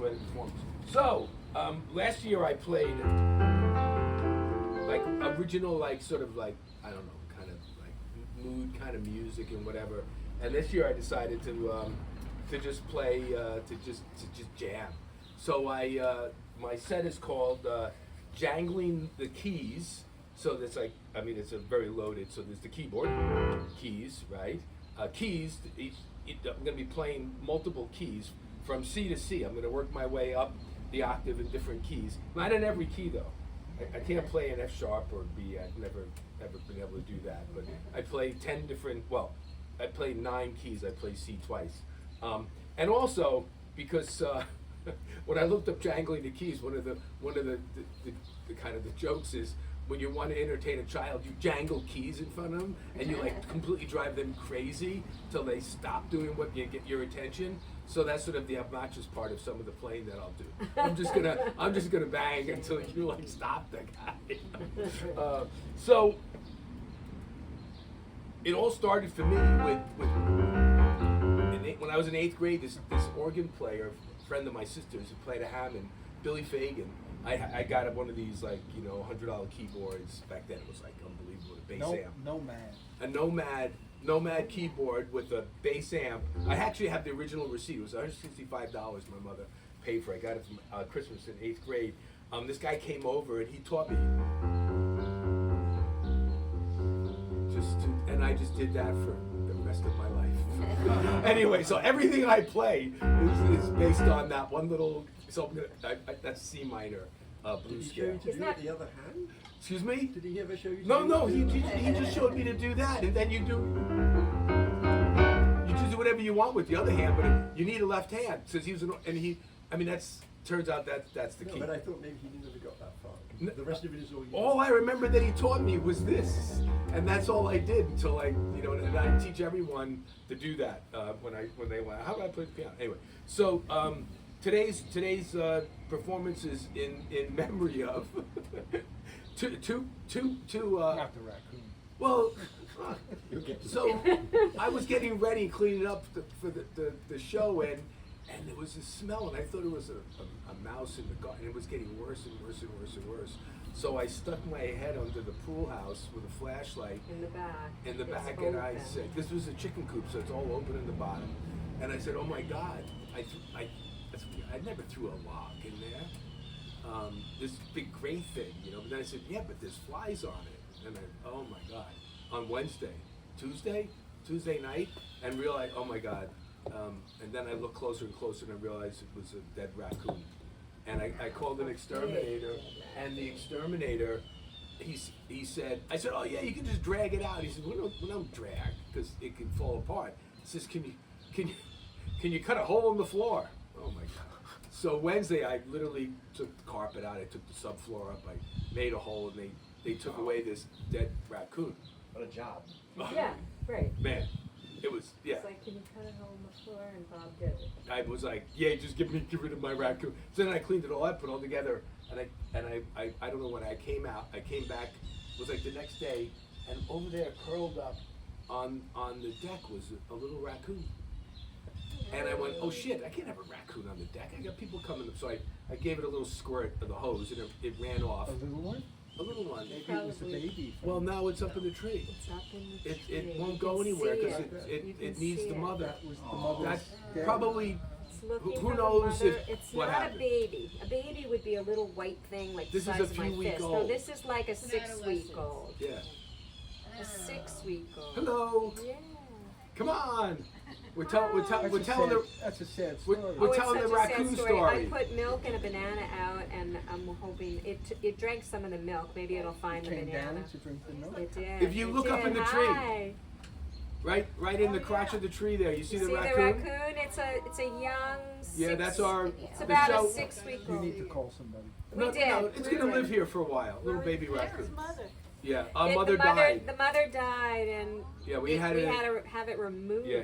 the way they perform. So, last year I played like original, like sort of like, I don't know, kind of like mood kind of music and whatever. And this year I decided to just play, to just jam. So my set is called Jangling the Keys. So that's like, I mean, it's a very loaded, so there's the keyboard, keys, right? Keys, I'm gonna be playing multiple keys from C to C. I'm gonna work my way up the octave in different keys. Not in every key though. I can't play an F sharp or B. I've never been able to do that. But I play 10 different, well, I play 9 keys. I play C twice. And also, because when I looked up Jangling the Keys, one of the kind of the jokes is, when you want to entertain a child, you jangle keys in front of them, and you like completely drive them crazy till they stop doing what you get your attention. So that's sort of the obnoxious part of some of the playing that I'll do. I'm just gonna bang until you like stop the guy. So it all started for me with when I was in 8th grade. This organ player, a friend of my sister's, who played a Hammond, Billy Fagan. I got one of these, like, you know, $100 keyboards. Back then it was like unbelievable, a bass amp. A Nomad keyboard with a bass amp. I actually have the original receipt. It was $165 my mother paid for. I got it from Christmas in 8th grade. This guy came over and he taught me. And I just did that for the rest of my life. Anyway, so everything I play is based on that one little. So that's C minor blues scale. Did he show you to do it the other hand? Excuse me? Did he ever show you? No. He just showed me to do that, and then you just do whatever you want with the other hand, but you need a left hand. Since he was turns out that's the key. But I thought maybe he never got that far. The rest of it is all you. All I remember that he taught me was this, and that's all I did until and I teach everyone to do that when they went. How do I play the piano? Anyway, so. Today's performance is in memory of two Not the raccoon. well, so I was getting ready, cleaning up for the show, and there was a smell, and I thought it was a mouse in the garden. It was getting worse and worse and worse and worse. So I stuck my head under the pool house with a flashlight in the back. And I said, this was a chicken coop, so it's all open in the bottom. And I said, oh my God, I never threw a log in there. This big gray thing, you know. But then I said, yeah, but there's flies on it. And oh my God. On Tuesday night, and realized, oh my God. And then I looked closer and closer, and I realized it was a dead raccoon. And I called an exterminator, and the exterminator, he said, I said, oh yeah, you can just drag it out. He said, we don't drag, because it can fall apart. He says, can you cut a hole in the floor? Oh my God. So Wednesday, I literally took the carpet out, I took the subfloor up, I made a hole, and they took away this dead raccoon. What a job. Yeah, right. Man, it was, yeah. It's like, can you cut a hole in the floor? And Bob did it. I was like, yeah, just get rid of my raccoon. So then I cleaned it all up, put it all together, and I don't know when I came back, it was like the next day, and over there, curled up on the deck was a little raccoon. And I went, oh shit, I can't have a raccoon on the deck. I got people coming up. So I gave it a little squirt of the hose, and it ran off. A little one? A little one. Maybe it was a baby. Well, now it's up in the tree. It's up in the tree. It won't go anywhere because it needs the mother. That was the mother's That's dead. probably, It's looking who for the knows mother. if It's what not happened. a baby. A baby would be a little white thing like This the is size a of my few week fist. old. No, this is like a 6-week-old. Yeah. A 6-week-old. Hello. Yeah. Come on. We're telling the That's a sad we're story. Oh, it's telling such the a sad raccoon story. story. I put milk and a banana out, and I'm hoping it drank some of the milk. Maybe it'll find the Came banana. down to drink the milk. It did. If you it look up did. in the tree. Hi. right in the crotch of the tree there. You see You the see raccoon? the raccoon? It's a young. Yeah, that's our. It's about the a show. 6-week-old. You need to call somebody. We No, did. no, it's We gonna did. live here for a while. Little baby raccoon. Yeah, our The mother died. The mother died, and Yeah, we had we it. had to have it removed. Yeah.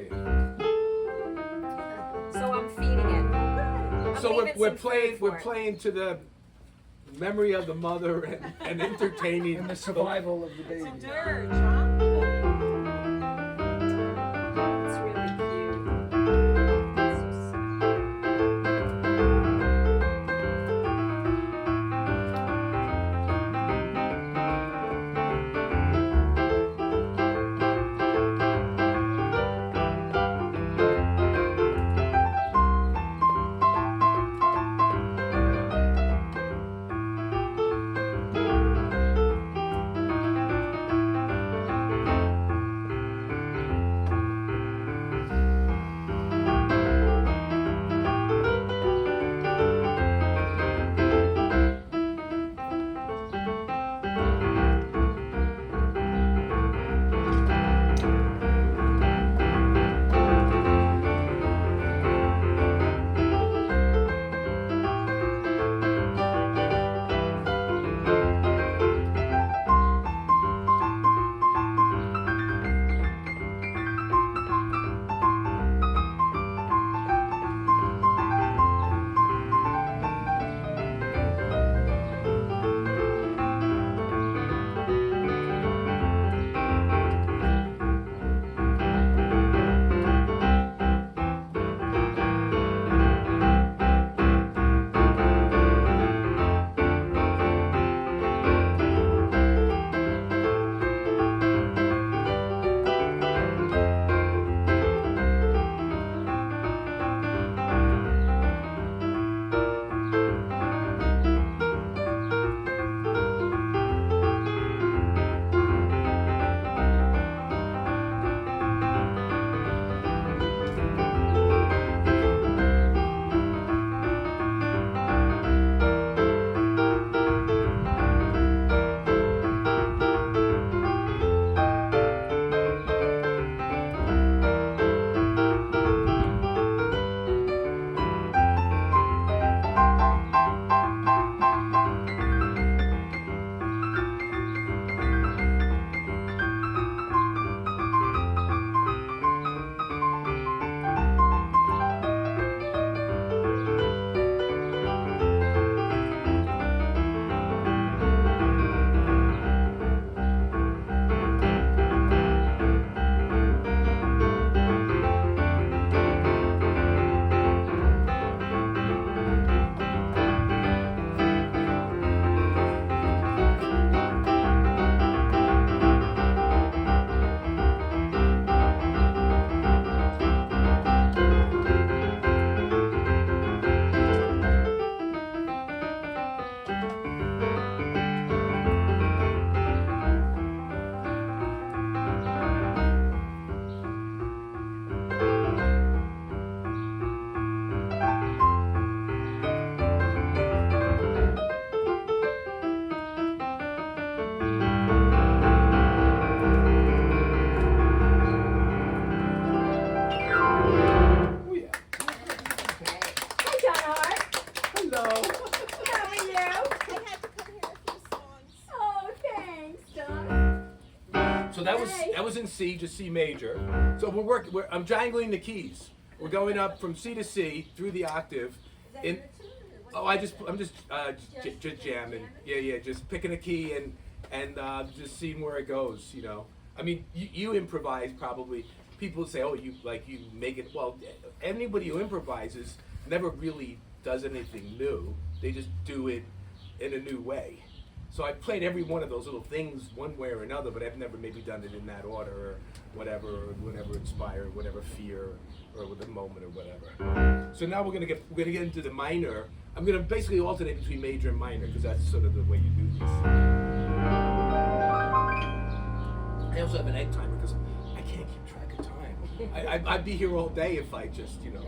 So I'm feeding it. I'm So leaving we're some playing. food for We're it. playing to the memory of the mother and entertaining. And the survival of the baby. It's really cute. It's so How are you? I had to come here a few songs. Oh, thanks, Doc. So that Yay. was in C, just C major. So I'm jangling the keys. We're going up from C to C through the octave. In, I'm just jamming. Yeah, just picking a key and just seeing where it goes. You know, I mean, you improvise probably. People say, oh, you make it. Well, anybody who improvises never really does anything new. They just do it in a new way. So I've played every one of those little things one way or another, but I've never maybe done it in that order or whatever inspired, whatever fear or with the moment or whatever. So now we're gonna get into the minor. I'm gonna basically alternate between major and minor because that's sort of the way you do this. I also have an egg timer because I can't keep track of time. I'd be here all day if I just, you know.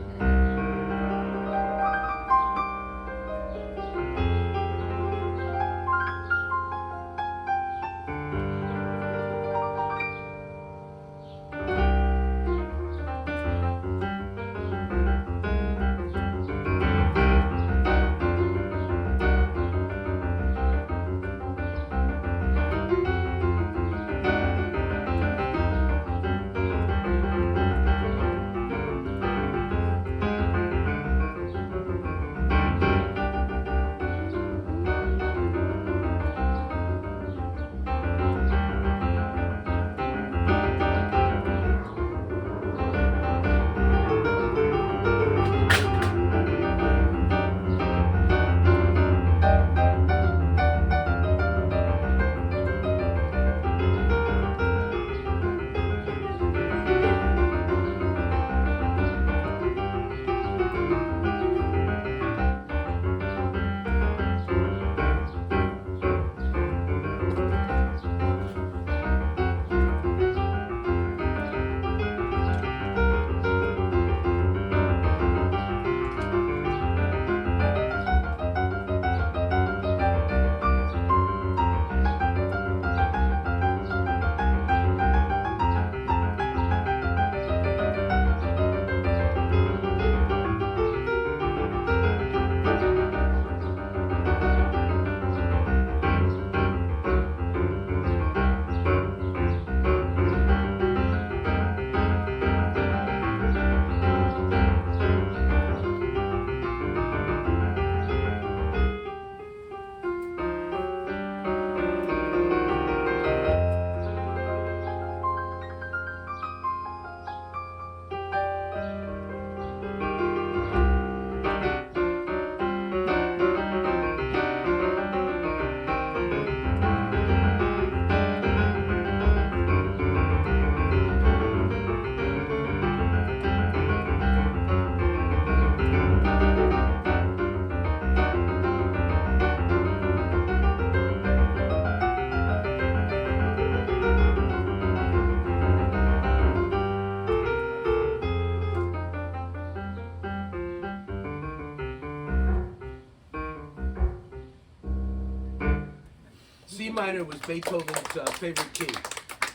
C minor was Beethoven's favorite key.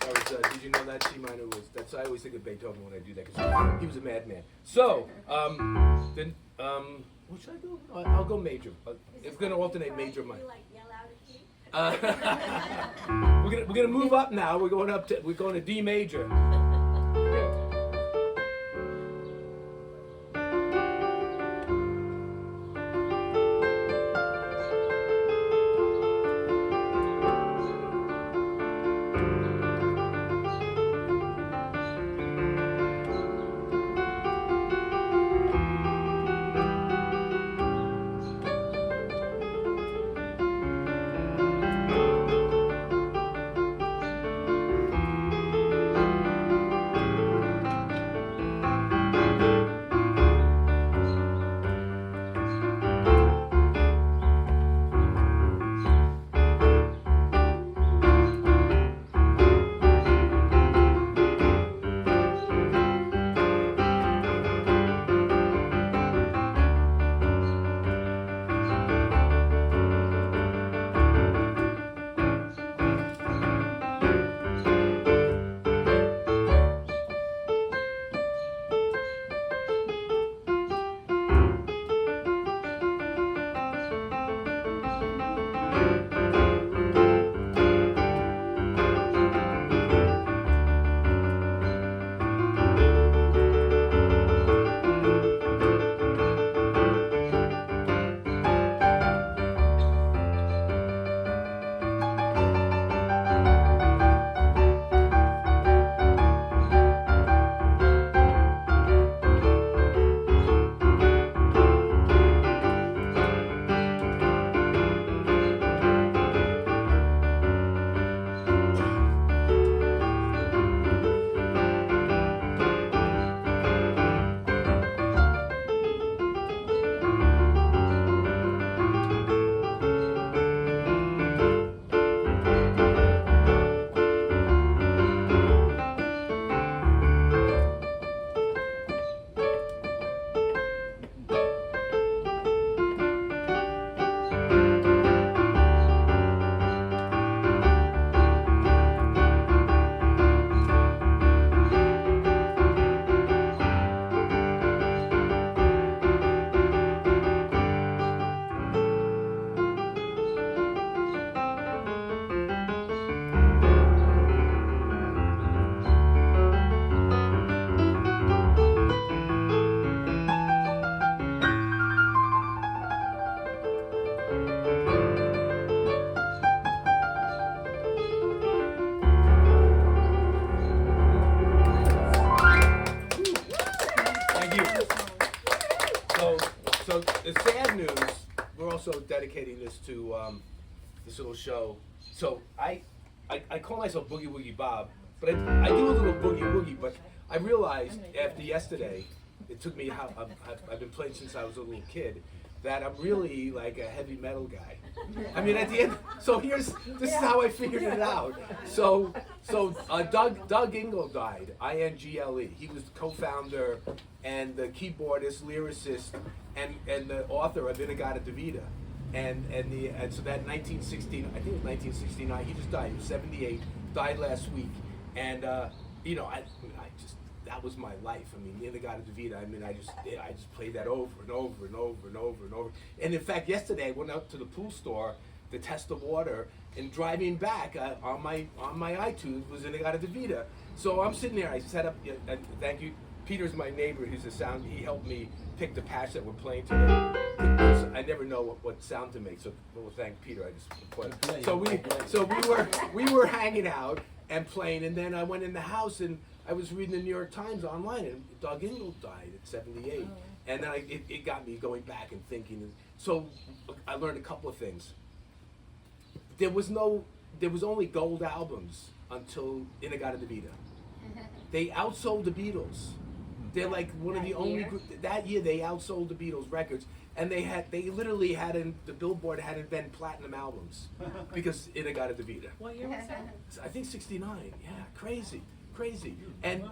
That was, did you know that C minor was? That's I always think of Beethoven when I do that because he was a madman. So then what should I do? I'll go major. It's going to alternate major minor. We're gonna move up now. We're going to D major. we're also dedicating this to this little show. So I call myself Boogie Woogie Bob, but I do a little boogie woogie. But I realized after yesterday, it took me how I've been playing since I was a little kid, that I'm really like a heavy metal guy. I mean, at the end, so this is how I figured it out. So Doug Ingle died, Ingle. He was the co-founder and the keyboardist, lyricist, and the author of Inagata-Davida. And so that 1916, I think it was 1969, he just died. He was 78, died last week. And you know, I just, that was my life. I mean, Inagata-Davida, I mean, I just played that over and over and over and over and over. And in fact, yesterday I went out to the pool store to test the water, and driving back on my iTunes was Inagata-Davida. So I'm sitting there, I set up, and thank you, Peter's my neighbor, he's a sound, he helped me pick the patch that we're playing today. Because I never know what sound to make, so we'll thank Peter, I just put it. So we were hanging out and playing, and then I went in the house and I was reading the New York Times online, and Doug Ingle died at 78. And then it got me going back and thinking. So I learned a couple of things. There was only gold albums until Inagata-Davida. They outsold the Beatles. They're like one of the only that year they outsold the Beatles records, and they literally hadn't, the Billboard hadn't been platinum albums because Inagata-Davida. What year was that? I think 69. Yeah, crazy. And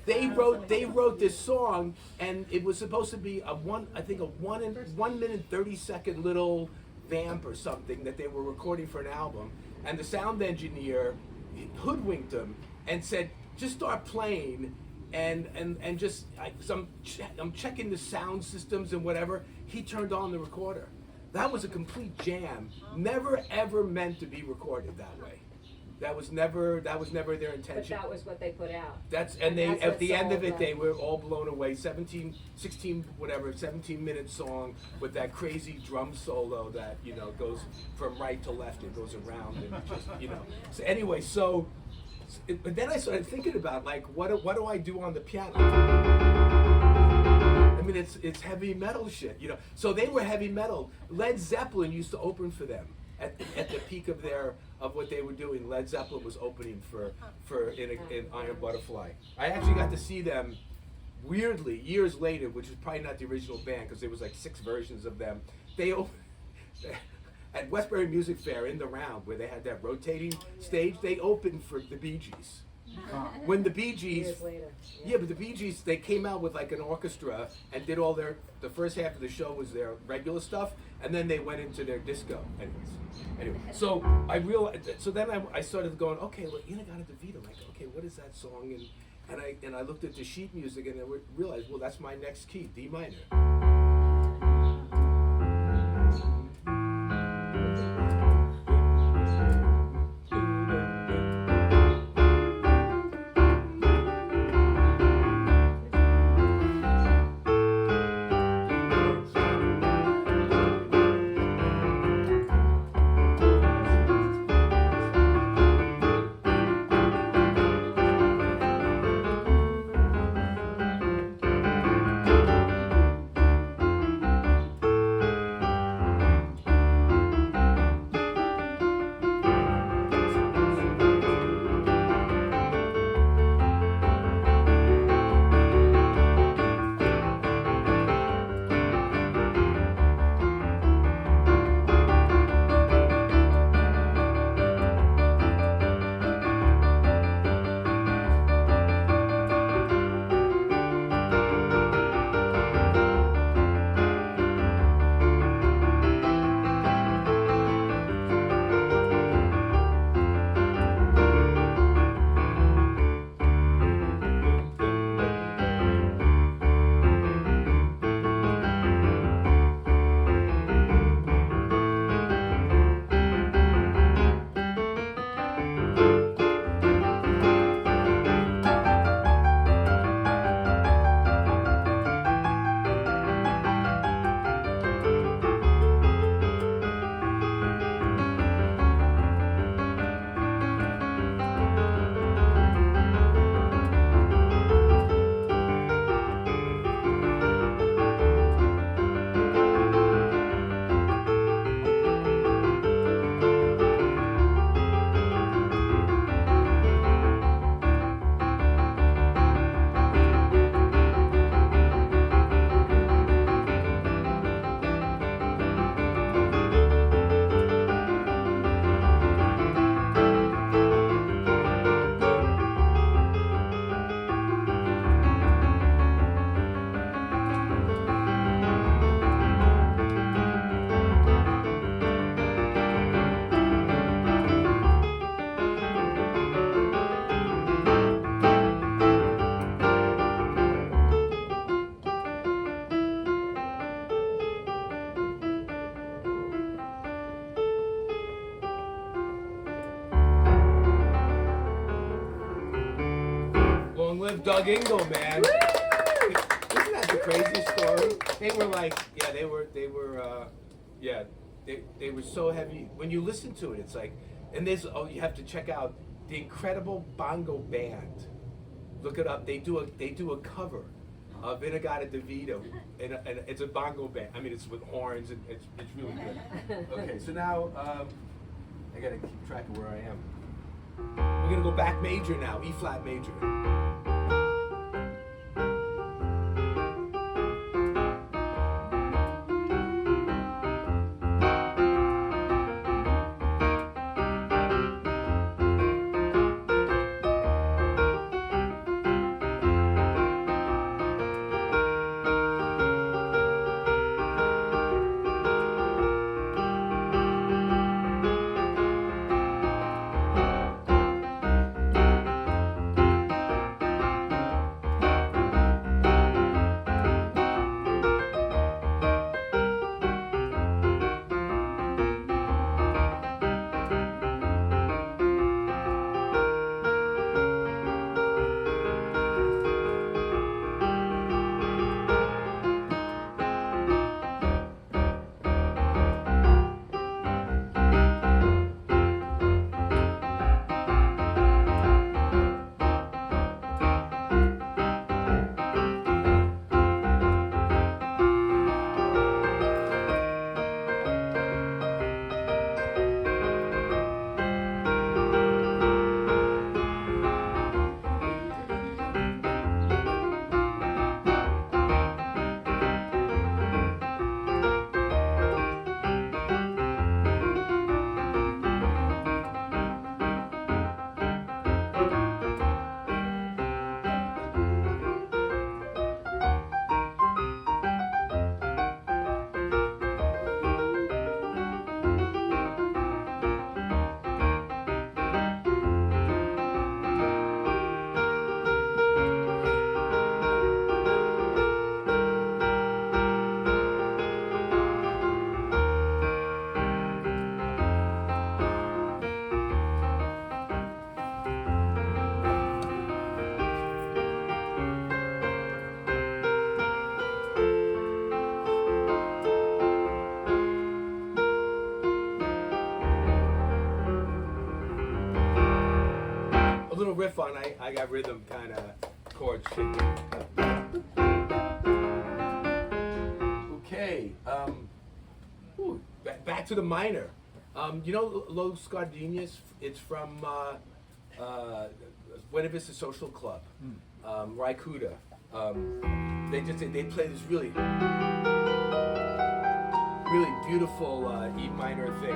they wrote this song, and it was supposed to be a 1 minute 30-second little vamp or something that they were recording for an album, and the sound engineer hoodwinked them and said, just start playing, and just I'm checking the sound systems and whatever. He turned on the recorder. That was a complete jam, never ever meant to be recorded that way. That was never their intention. But that was what they put out. And they, at the end of it, they were all blown away. 17 minute song with that crazy drum solo that, you know, goes from right to left and goes around and just, you know. So anyway, but then I started thinking about, like, what do I do on the piano? I mean, it's heavy metal shit, you know. So they were heavy metal. Led Zeppelin used to open for them. At the peak of what they were doing, Led Zeppelin was opening in Iron Butterfly. I actually got to see them, weirdly, years later, which was probably not the original band because there was like 6 versions of them. They opened at Westbury Music Fair in the round where they had that rotating stage. They opened for the Bee Gees. When the Bee Gees, Years later. yeah, but the Bee Gees, they came out with like an orchestra and did all the first half of the show was their regular stuff, and then they went into their disco. Anyway, so I realized, so then I started going, okay, well, Inagata-Davida, like, okay, what is that song? And I looked at the sheet music and I realized, well, that's my next key, D minor. Doug Ingle, man. Isn't that the craziest story? They were like, yeah, they were, yeah, they were so heavy. When you listen to it, it's like, and there's, oh, you have to check out the Incredible Bongo Band. Look it up. They do a cover of Inagata DeVito, and it's a bongo band. I mean, it's with horns, and it's really good. Okay, so now I gotta keep track of where I am. We're gonna go back major now, E flat major. Riff on I got rhythm kind of chords shaking. Okay, ooh, back to the minor. You know Los Gardenias? It's from Buena Vista Social Club, Raikuda. They play this really beautiful E minor thing.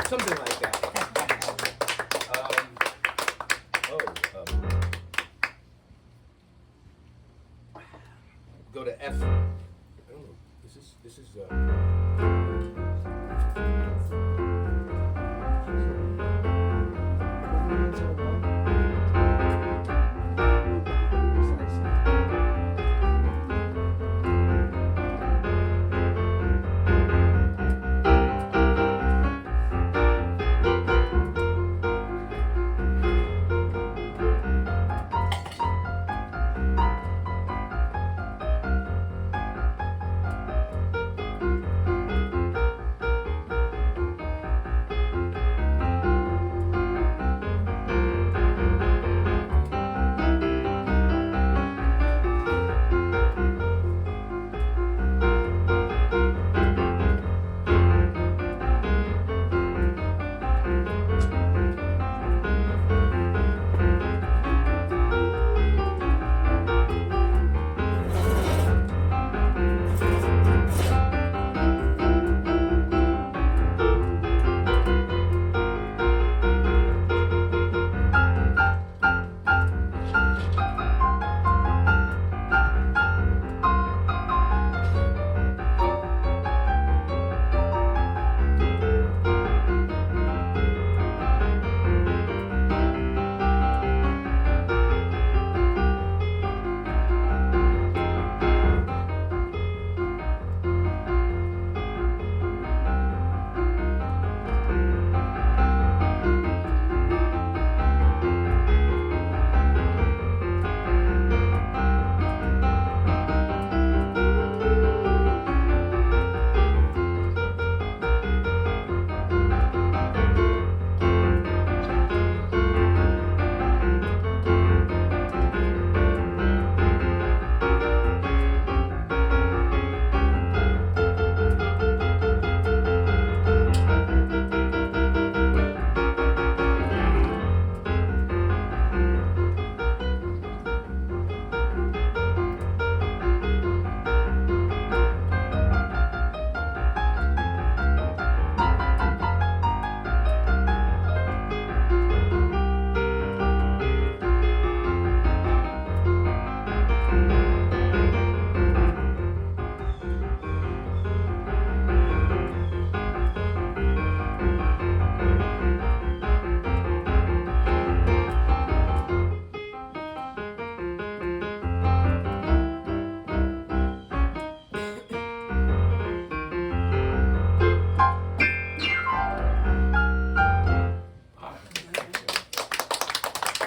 something like that. Go to F. I don't know. This is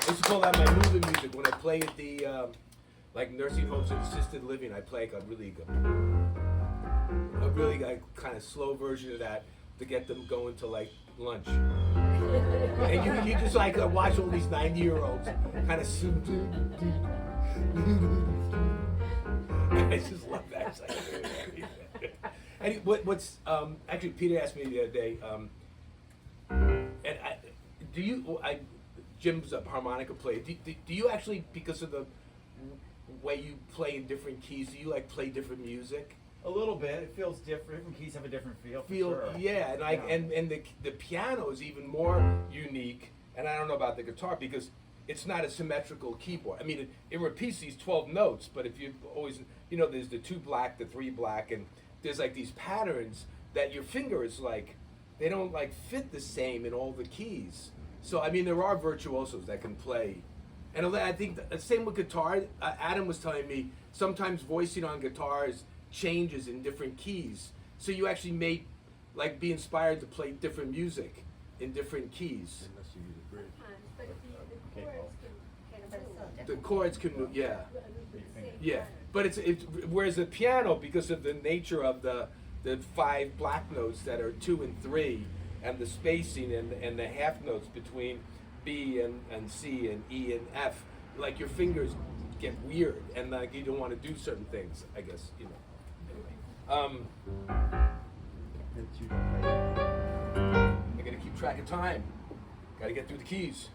I used to call that my moving music. When I play at the like nursing homes and assisted living, I play like a really like kind of slow version of that to get them going to like lunch. And you just like watch all these 90-year-olds kind of. I just love that. It's like, and what's actually Peter asked me the other day, and Jim's a harmonica player. Do you actually, because of the way you play in different keys, do you like play different music? A little bit. It feels different. Different keys have a different feel. For sure. Yeah, and the piano is even more unique. And I don't know about the guitar because it's not a symmetrical keyboard. I mean, it repeats these 12 notes, but if you always, there's the 2 black, the 3 black, and there's like these patterns that your fingers like, they don't like fit the same in all the keys. So I mean, there are virtuosos that can play, and I think the same with guitar. Adam was telling me sometimes voicing on guitars changes in different keys. So you actually may like be inspired to play different music in different keys. Unless you use a bridge. But The chords can move, yeah. Yeah, but it's whereas the piano, because of the nature of the 5 black notes that are 2 and 3, and the spacing and the half notes between B and C and E and F, like your fingers get weird and like you don't want to do certain things, I guess, Anyway. I gotta keep track of time. Gotta get through the keys.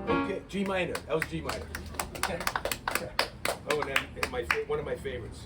Okay, G minor. That was G minor. Oh, and then one of my favorites.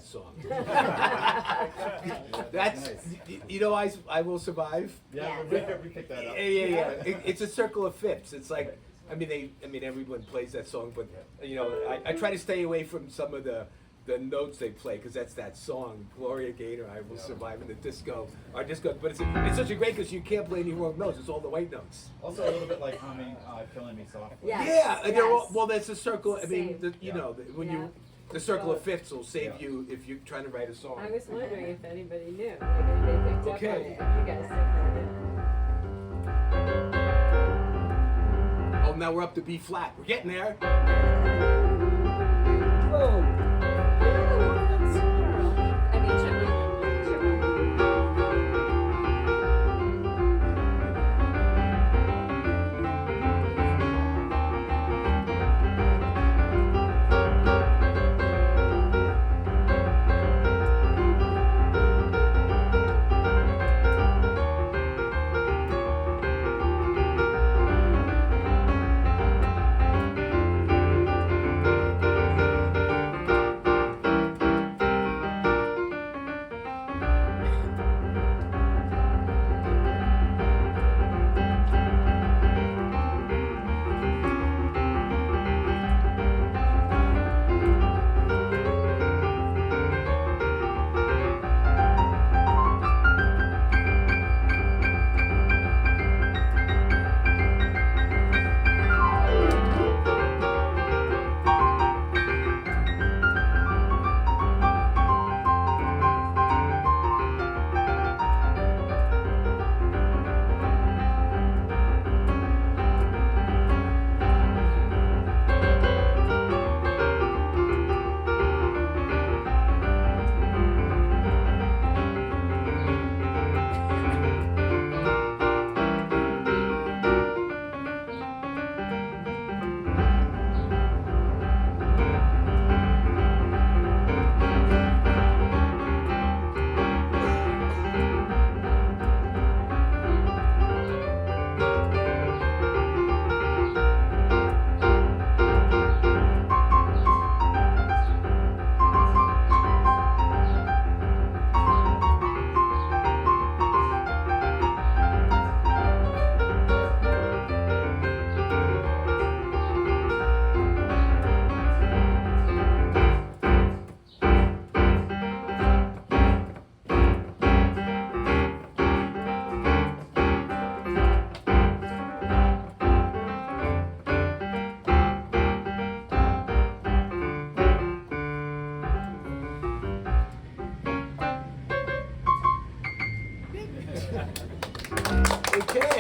that song. That's, you know, I Will Survive. Yeah, we picked that up. Yeah. It's a circle of fifths. It's like, I mean, everyone plays that song, but you know, I try to stay away from some of the notes they play, because that's that song, Gloria Gaynor, I Will Survive in the Disco, our disco, but it's such a great, because you can't play any wrong notes, it's all the white notes. Also a little bit like humming, Killing Me Softly. Yes. Yeah, and they're all, Yes. well, that's a circle, I mean, Same. you know, when Yeah. you, the circle of fifths will save you if you're trying to write a song. I was wondering if anybody knew. Like, if they picked up Okay. on it, but you guys definitely did. Oh, now we're up to B flat, we're getting there. Whoa. I mean, chipmunk.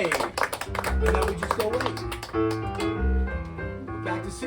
A. And then we just go A. Back to C.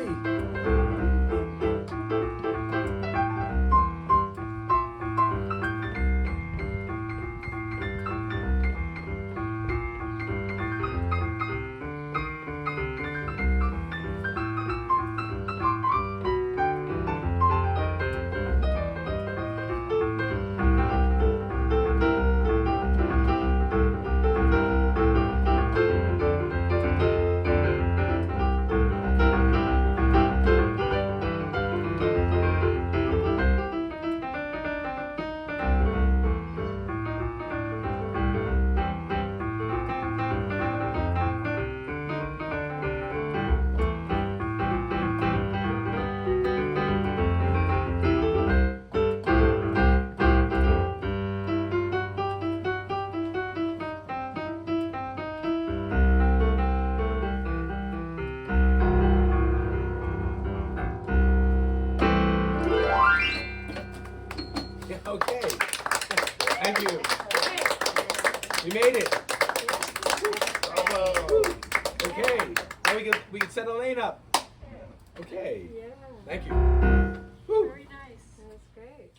Okay. Thank you. We made it. Bravo. Okay. Now we can set Elaine up. Okay. Yeah. Thank you. Very nice. That was great.